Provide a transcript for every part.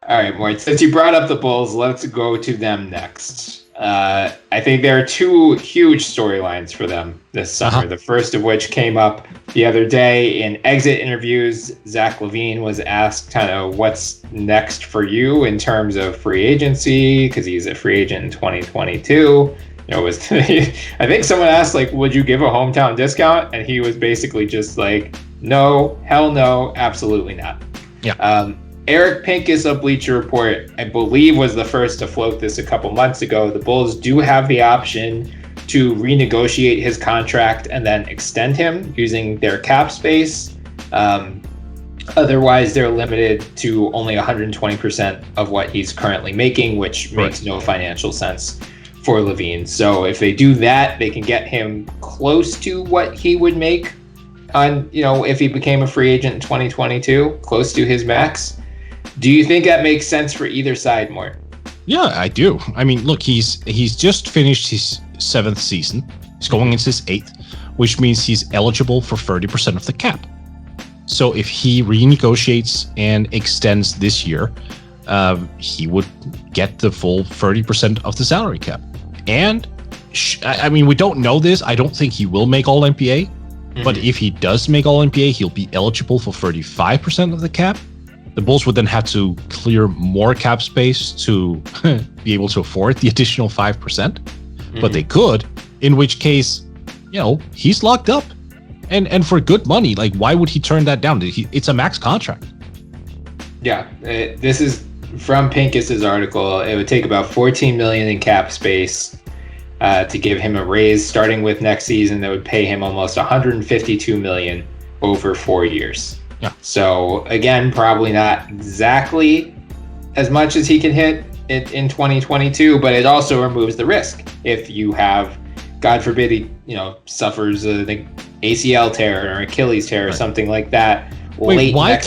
All right, Mort, since you brought up the Bulls, let's go to them next. I think there are two huge storylines for them this summer. The first of which came up the other day in exit interviews. Zach LaVine was asked kind of what's next for you in terms of free agency, because he's a free agent in 2022. I think someone asked, like, would you give a hometown discount? And he was basically just like, no, hell no, absolutely not. Yeah. Eric Pincus of Bleacher Report, I believe, was the first to float this a couple months ago. The Bulls do have the option to renegotiate his contract and then extend him using their cap space. Otherwise, they're limited to only 120% of what he's currently making, which makes no financial sense for LaVine. So if they do that, they can get him close to what he would make on, if he became a free agent in 2022, close to his max. Do you think that makes sense for either side more? Yeah, I do. I mean, look, he's just finished his 7th season. He's going into his 8th, which means he's eligible for 30% of the cap. So if he renegotiates and extends this year, he would get the full 30% of the salary cap. And I mean, we don't know this. I don't think he will make All-NBA. But if he does make All-NBA, he'll be eligible for 35% of the cap. The Bulls would then have to clear more cap space to be able to afford the additional 5%. But they could, in which case, he's locked up. And for good money. Like, why would he turn that down? It's a max contract. Yeah, this is from Pincus's article. It would take about $14 million in cap space to give him a raise starting with next season. That would pay him almost $152 million over 4 years. Yeah. So again, probably not exactly as much as he can hit in 2022, but it also removes the risk. If you have, God forbid, he suffers an ACL tear or Achilles tear or something like that. Wait, why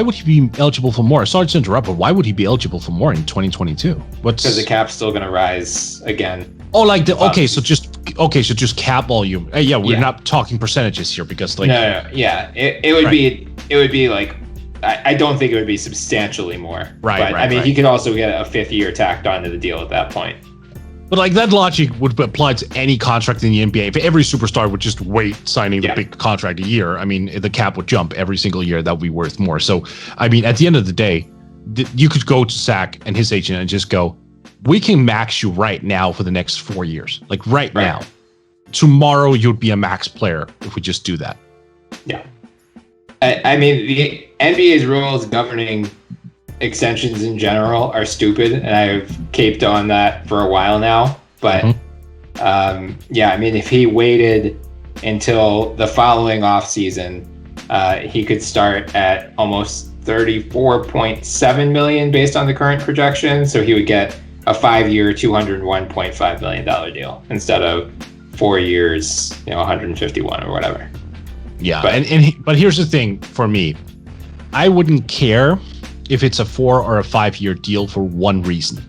would he be eligible for more? Sorry to interrupt, but why would he be eligible for more in 2022? Because the cap's still going to rise again. Oh, so just cap volume. We're not talking percentages here because it would be like, I don't think it would be substantially more. Right. He could also get a 5th year tacked onto the deal at that point. But that logic would apply to any contract in the NBA. If every superstar would just wait signing the big contract a year, the cap would jump every single year. That would be worth more. So, at the end of the day, you could go to Zach and his agent and just go, we can max you right now for the next 4 years. Like right now. Tomorrow, you'd be a max player if we just do that. Yeah. The NBA's rules governing extensions in general are stupid, and I've caped on that for a while now. But if he waited until the following offseason, he could start at almost $34.7 million based on the current projection. So he would get a 5-year, $201.5 million deal instead of 4 years, 151 or whatever. Yeah, but here's the thing for me, I wouldn't care if it's a 4 or a 5-year deal for one reason.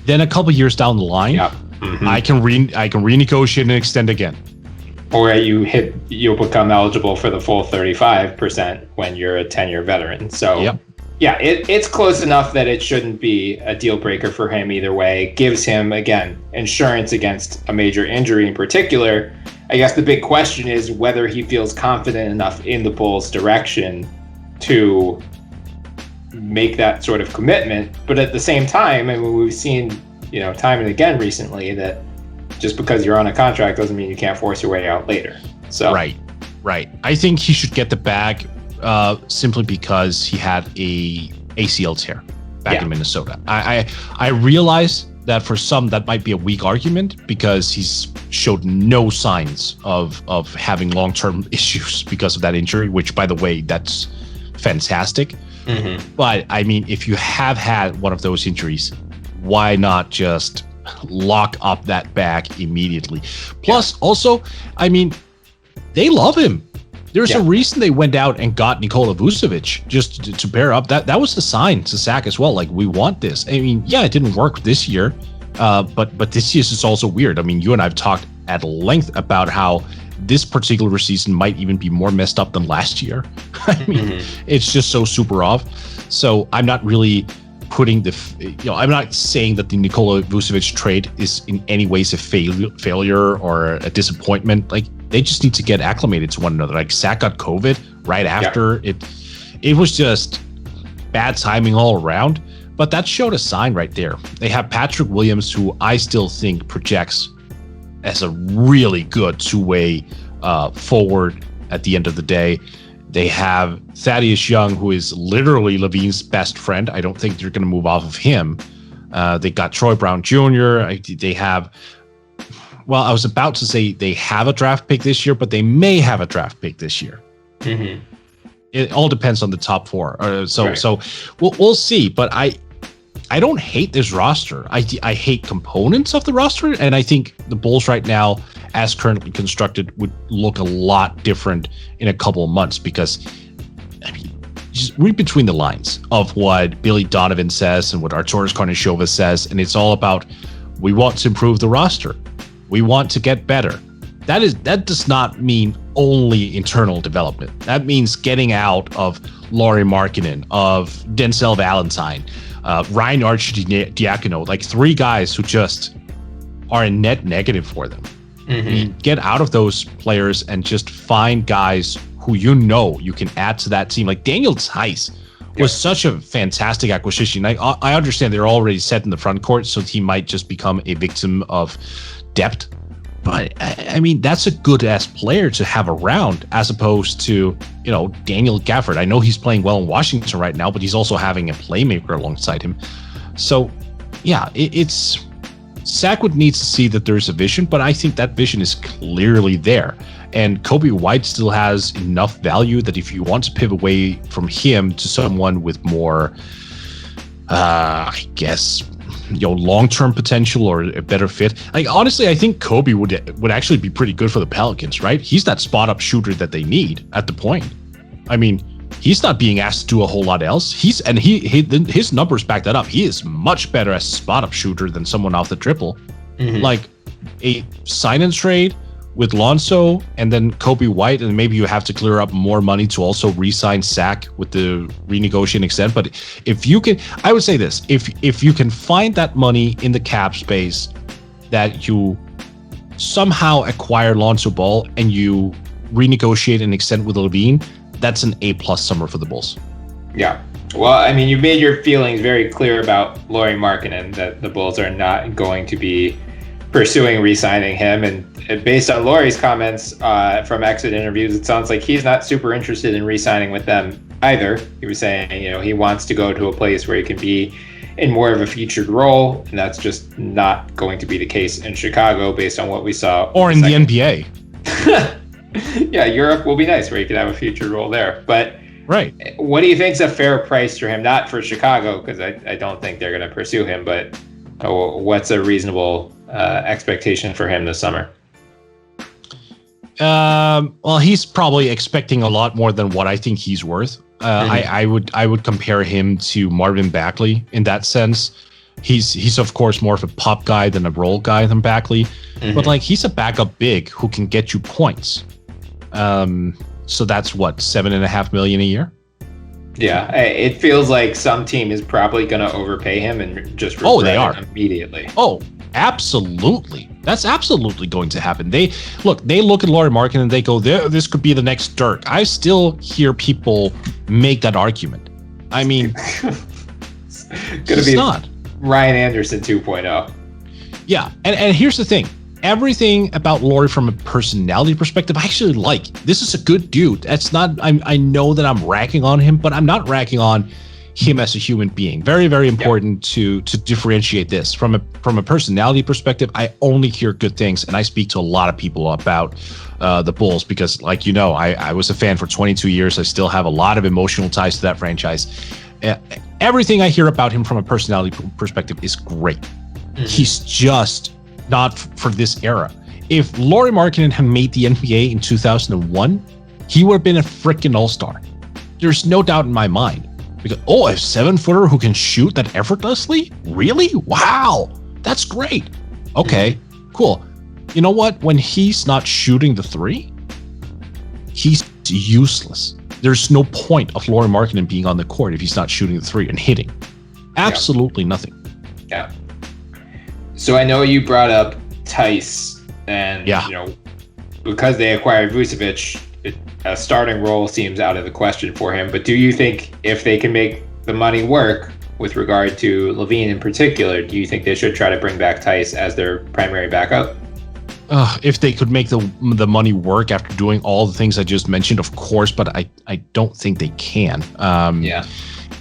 Then a couple years down the line, I can renegotiate and extend again. Or you'll become eligible for the full 35% when you're a 10-year veteran. So it's close enough that it shouldn't be a deal breaker for him either way. It gives him, again, insurance against a major injury in particular. I guess the big question is whether he feels confident enough in the Bulls' direction to make that sort of commitment. But at the same time, we've seen, time and again recently that just because you're on a contract doesn't mean you can't force your way out later. So Right. I think he should get the bag simply because he had a ACL tear back in Minnesota. I realize that for some that might be a weak argument because he's showed no signs of having long-term issues because of that injury, which, by the way, that's fantastic. But if you have had one of those injuries, why not just lock up that bag immediately? Plus, also, they love him. There's a reason they went out and got Nikola Vucevic just to pair up. That was the sign to Zach as well. Like, we want this. It didn't work this year, but this year is also weird. You and I have talked at length about how this particular season might even be more messed up than last year. I mean, it's just so super off. So I'm not really putting I'm not saying that the Nikola Vucevic trade is in any ways a failure or a disappointment. Like, they just need to get acclimated to one another. Like, Zach got COVID right after it. It was just bad timing all around. But that showed a sign right there. They have Patrick Williams, who I still think projects as a really good two-way forward at the end of the day. They have Thaddeus Young, who is literally LaVine's best friend. I don't think they're going to move off of him. They got Troy Brown Jr. They have, well, I was about to say they have a draft pick this year, but they may have a draft pick this year. It all depends on the top four. So we'll see. But I don't hate this roster. I hate components of the roster, and I think the Bulls right now, as currently constructed, would look a lot different in a couple of months, because, I mean, just read between the lines of what Billy Donovan says and what Arturas Karnisovas says, and it's all about, we want to improve the roster. We want to get better. That does not mean only internal development. That means getting out of Lauri Markkanen, of Denzel Valentine, Ryan Arcidiacono, like 3 guys who just are a net negative for them. I mean, get out of those players and just find guys who you can add to that team. Like Daniel Theis was such a fantastic acquisition. I understand they're already set in the front court, so he might just become a victim of depth. But I mean, that's a good ass player to have around, as opposed to, Daniel Gafford. I know he's playing well in Washington right now, but he's also having a playmaker alongside him. So yeah, it's Zach would need to see that there's a vision, but I think that vision is clearly there. And Coby White still has enough value that if you want to pivot away from him to someone with more, long-term potential or a better fit. Like, honestly, I think Coby would actually be pretty good for the Pelicans, right? He's that spot-up shooter that they need at the point. I mean, he's not being asked to do a whole lot else. His numbers back that up. He is much better as a spot-up shooter than someone off the dribble. Like a sign-and trade with Lonzo and then Coby White, and maybe you have to clear up more money to also re-sign Zach with the renegotiating extent. But if you can, I would say this, if you can find that money in the cap space, that you somehow acquire Lonzo Ball and you renegotiate and extend with LaVine, that's an A+ summer for the Bulls. Yeah. Well, I mean, you made your feelings very clear about Lauri Markkanen, that the Bulls are not going to be pursuing re-signing him, and based on Lauri's comments from exit interviews, it sounds like he's not super interested in re-signing with them either. He was saying, he wants to go to a place where he can be in more of a featured role, and that's just not going to be the case in Chicago based on what we saw. Or in the NBA. Yeah, Europe will be nice where he could have a featured role there. But right, what do you think is a fair price for him? Not for Chicago, because I don't think they're going to pursue him, but what's a reasonable expectation for him this summer? Well, he's probably expecting a lot more than what I think he's worth. I would compare him to Marvin Bagley in that sense. He's of course more of a pop guy than a role guy than Bagley, but like, he's a backup big who can get you points. So that's what, $7.5 million a year. Yeah, it feels like some team is probably going to overpay him and just they are immediately. Oh, absolutely. That's absolutely going to happen. They look at Lauri Markkanen and they go, this could be the next Dirk. I still hear people make that argument. I mean, it's going to be not Ryan Anderson 2.0. Yeah, and here's the thing. Everything about Lauri from a personality perspective, I actually like. This is a good dude. That's not. I know that I'm racking on him, but I'm not racking on him as a human being. Very, very important to differentiate this from a personality perspective. I only hear good things, and I speak to a lot of people about the Bulls because, like I was a fan for 22 years. I still have a lot of emotional ties to that franchise. Everything I hear about him from a personality perspective is great. He's just not for this era. If Lauri Markkanen had made the NBA in 2001, he would have been a freaking all-star. There's no doubt in my mind. Because, a 7-footer who can shoot that effortlessly? Really? Wow. That's great. Okay, cool. You know what? When he's not shooting the three, he's useless. There's no point of Lauri Markkanen being on the court if he's not shooting the three and hitting. Absolutely nothing. Yeah. So I know you brought up Theis, and because they acquired Vucevic, a starting role seems out of the question for him. But do you think if they can make the money work with regard to LaVine in particular, do you think they should try to bring back Theis as their primary backup? If they could make the money work after doing all the things I just mentioned, of course, but I don't think they can.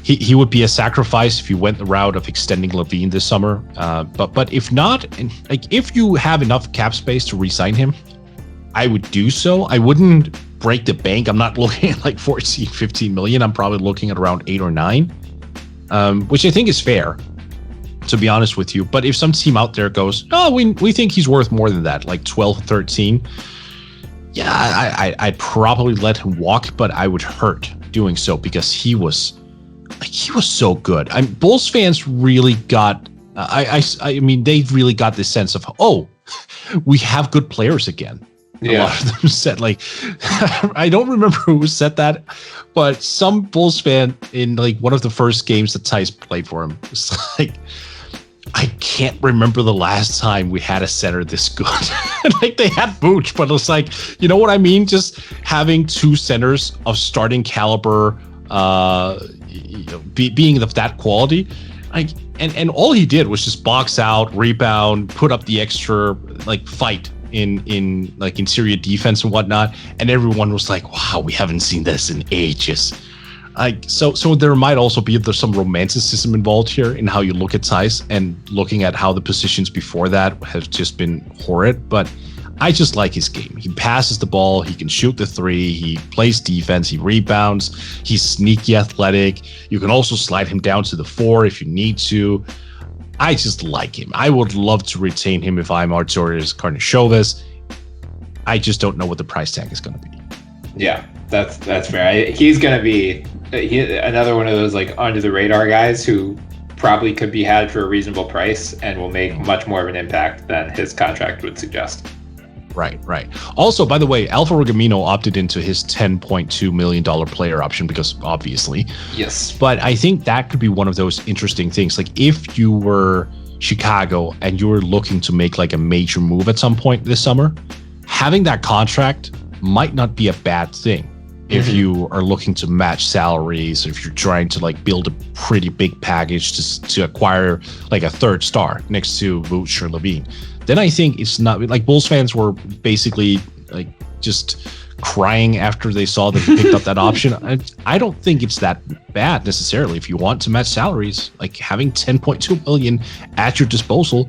He would be a sacrifice if you went the route of extending LaVine this summer. But if not, if you have enough cap space to re-sign him, I would do so. I wouldn't break the bank. I'm not looking at like 14, 15 million. I'm probably looking at around 8 or 9, which I think is fair, to be honest with you. But if some team out there goes, oh, we think he's worth more than that, like 12, 13, I'd probably let him walk, but I would hurt doing so because he was so good. Bulls fans really got, I mean, they really got this sense of, oh, we have good players again. A lot of them said, like, I don't remember who said that, but some Bulls fan in like one of the first games that Theis played for him was like, I can't remember the last time we had a center this good. Like they had Booch, but it's like, you know what I mean? Just having two centers of starting caliber, being of that quality, and all he did was just box out, rebound, put up the extra like fight in like interior defense and whatnot, and everyone was like, wow, we haven't seen this in ages. So there might also be some romanticism involved here in how you look at Theis, and looking at how the positions before that have just been horrid. But I just like his game. He passes the ball, he can shoot the three, he plays defense, he rebounds, he's sneaky athletic. You can also slide him down to the 4 if you need to. I just like him. I would love to retain him if I'm Arturas Karnisovas. I just don't know what the price tag is going to be. Yeah, that's fair. He's going to be another one of those like under the radar guys who probably could be had for a reasonable price and will make much more of an impact than his contract would suggest. Right. Also, by the way, Al-Farouq Aminu opted into his $10.2 million player option because obviously. Yes. But I think that could be one of those interesting things. Like if you were Chicago and you were looking to make like a major move at some point this summer, having that contract might not be a bad thing. If you are looking to match salaries, if you're trying to like build a pretty big package to acquire like a third star next to Vooch or LaVine, then I think it's not like Bulls fans were basically like just crying after they saw that he picked up that option. I don't think it's that bad necessarily. If you want to match salaries, like having 10.2 million at your disposal,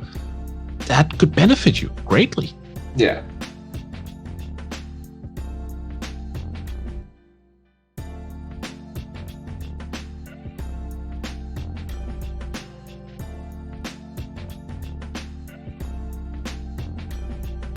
that could benefit you greatly. Yeah.